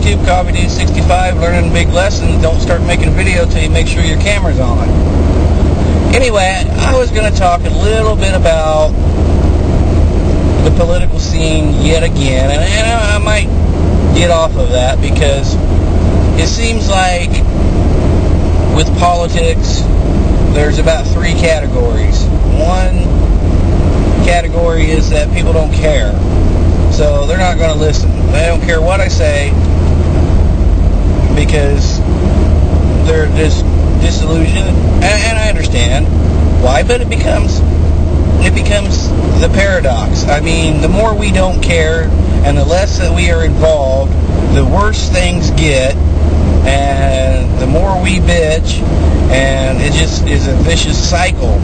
YouTube, CoffeeDude65, learning a big lesson. Don't start making a video till you make sure your camera's on. Anyway, I was going to talk a little bit about the political scene yet again, and I might get off of that because it seems like with politics, there's about three categories. One category is that people don't care, so they're not going to listen. They don't care what I say because they're just disillusioned, and I understand why, but it becomes the paradox. I mean, the more we don't care and the less that we are involved, the worse things get, and the more we bitch, and it just is a vicious cycle.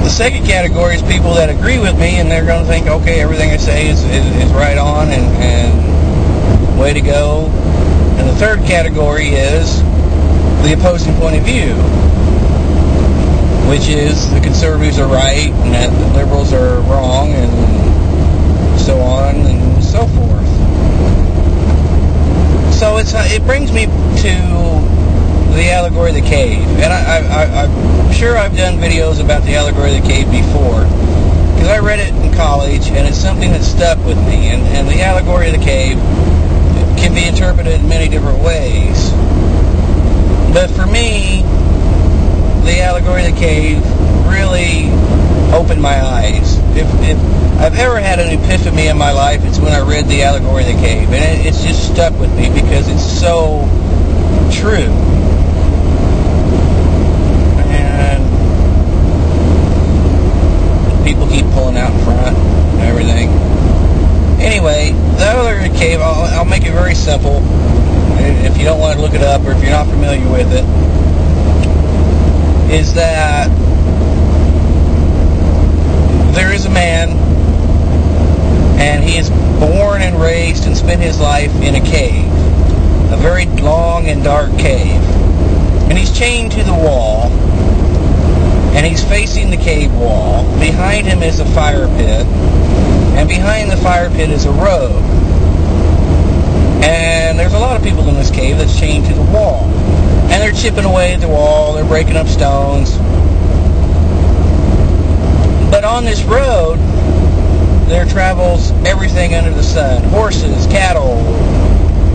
The second category is people that agree with me, and they're going to think, okay, everything I say is right on and way to go. And the third category is the opposing point of view, which is the conservatives are right and that the liberals are wrong, and so on and so forth. So it brings me to the Allegory of the Cave, and I'm sure I've done videos about the Allegory of the Cave before, because I read it in college, and it's something that stuck with me, and the Allegory of the Cave can be interpreted in many different ways. But for me, the Allegory of the Cave really opened my eyes. If I've ever had an epiphany in my life, it's when I read the Allegory of the Cave, and it's just stuck with me because it's so true. And people keep pulling out in front and everything. Anyway, the Allegory of the Cave, I'll make it very simple. If you don't want to look it up, or if you're not familiar with it, is that there is a man, and he is born and raised and spent his life in a cave, a very long and dark cave, and he's chained to the wall, and he's facing the cave wall. Behind him is a fire pit, and behind the fire pit is a road, and there's a lot of people in this cave that's chained to the wall, and they're chipping away at the wall, they're breaking up stones. But on this road, there travels everything under the sun. Horses, cattle,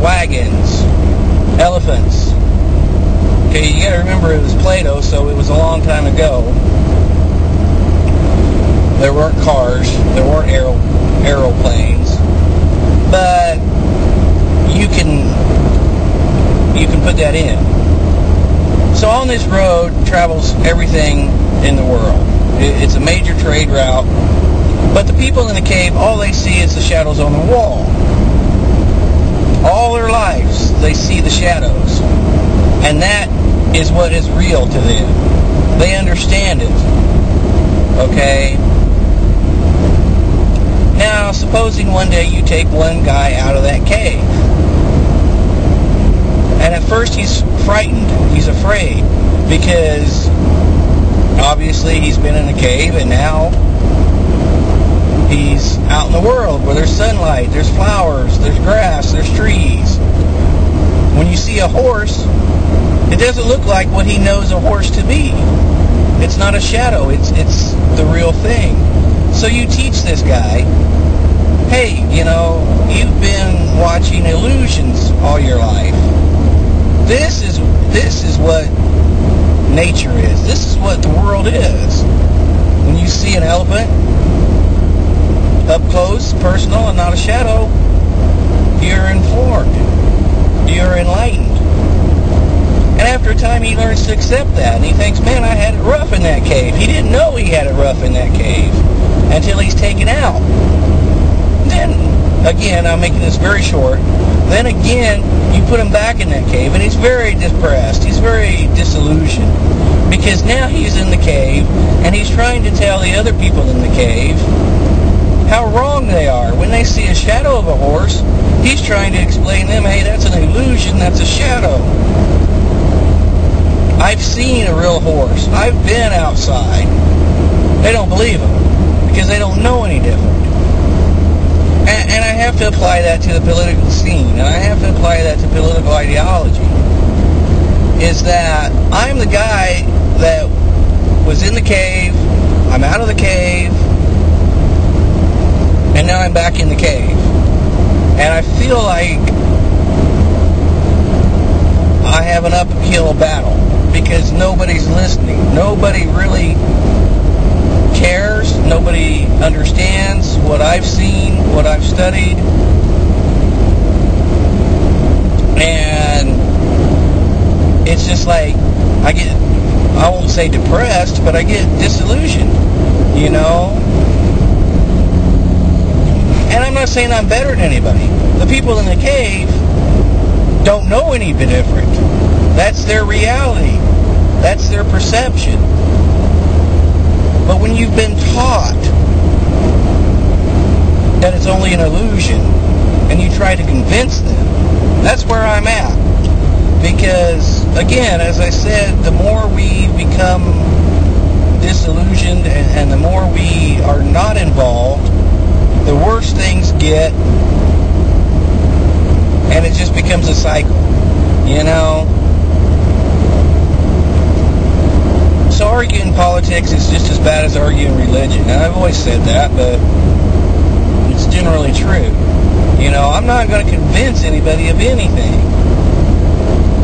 wagons, elephants. Okay, you gotta remember it was Plato, so it was a long time ago. There weren't cars, there weren't aeroplanes, but you can put that in. So on this road travels everything in the world. It's a major trade route, but the people in the cave, all they see is the shadows on the wall. All their lives, they see the shadows, and that is what is real to them. They understand it. Okay? Now, supposing one day you take one guy out of that cave, and at first he's frightened, he's afraid, because obviously he's been in a cave, and now he's out in the world where there's sunlight, there's flowers, there's grass, there's trees. When you see a horse, it doesn't look like what he knows a horse to be. It's not a shadow, it's the real thing. So you teach this guy, hey, you know, you've been watching illusions all your life. This is what nature is. This is what the world is. When you see an elephant up close, personal, and not a shadow, you're informed. You're enlightened. And after a time, he learns to accept that, and he thinks, man, I had it rough in that cave. He didn't know he had it rough in that cave until he's taken out. Then, again, I'm making this very short, then again, you put him back in that cave, and he's very depressed. He's very disillusioned, because now he's in the cave, and he's trying to tell the other people in the cave how wrong they are. When they see a shadow of a horse, he's trying to explain to them, hey, that's an illusion, that's a shadow. I've seen a real horse. I've been outside. They don't believe him because they don't know any different. And I have to apply that to the political scene, and I have to apply that to political ideology, is that I'm the guy that was in the cave, I'm out of the cave, and now I'm back in the cave. And I feel like I have an uphill battle because nobody's listening. Nobody really cares. Nobody understands what I've seen, what I've studied. And it's just like I won't say depressed, but I get disillusioned, you know? And I'm not saying I'm better than anybody. The people in the cave don't know any bit different. That's their reality. That's their perception. But when you've been taught that it's only an illusion, and you try to convince them, that's where I'm at. Because, again, as I said, the more we become disillusioned and the more we are not involved, the worse things get, and it just becomes a cycle, you know? So arguing politics is just as bad as arguing religion. And I've always said that, but it's generally true. You know, I'm not going to convince anybody of anything.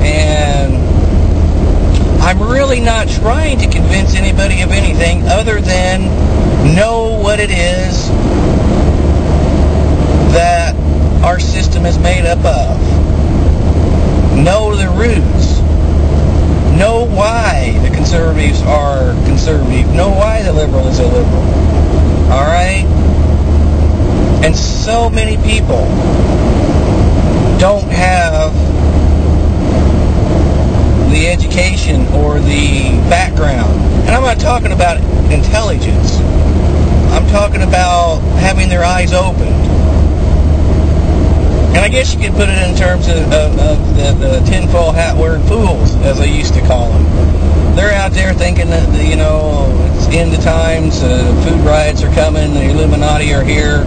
And I'm really not trying to convince anybody of anything other than know what it is that our system is made up of. Know the roots. Know why the conservatives are conservative. Know why the liberal is a liberal. Alright? And so many people don't have the education or the background. And I'm not talking about intelligence. I'm talking about having their eyes opened. And I guess you could put it in terms of the tinfoil hat wearing fools, as I used to call them. They're out there thinking that, you know, it's end of times, food riots are coming, the Illuminati are here,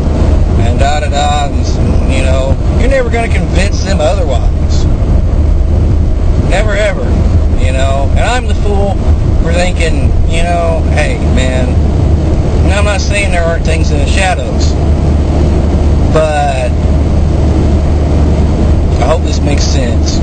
and da-da-da, and, you know, you're never going to convince them otherwise. Never ever, you know. And I'm the fool for thinking, you know, hey, man, and I'm not saying there aren't things in the shadows, but I hope this makes sense.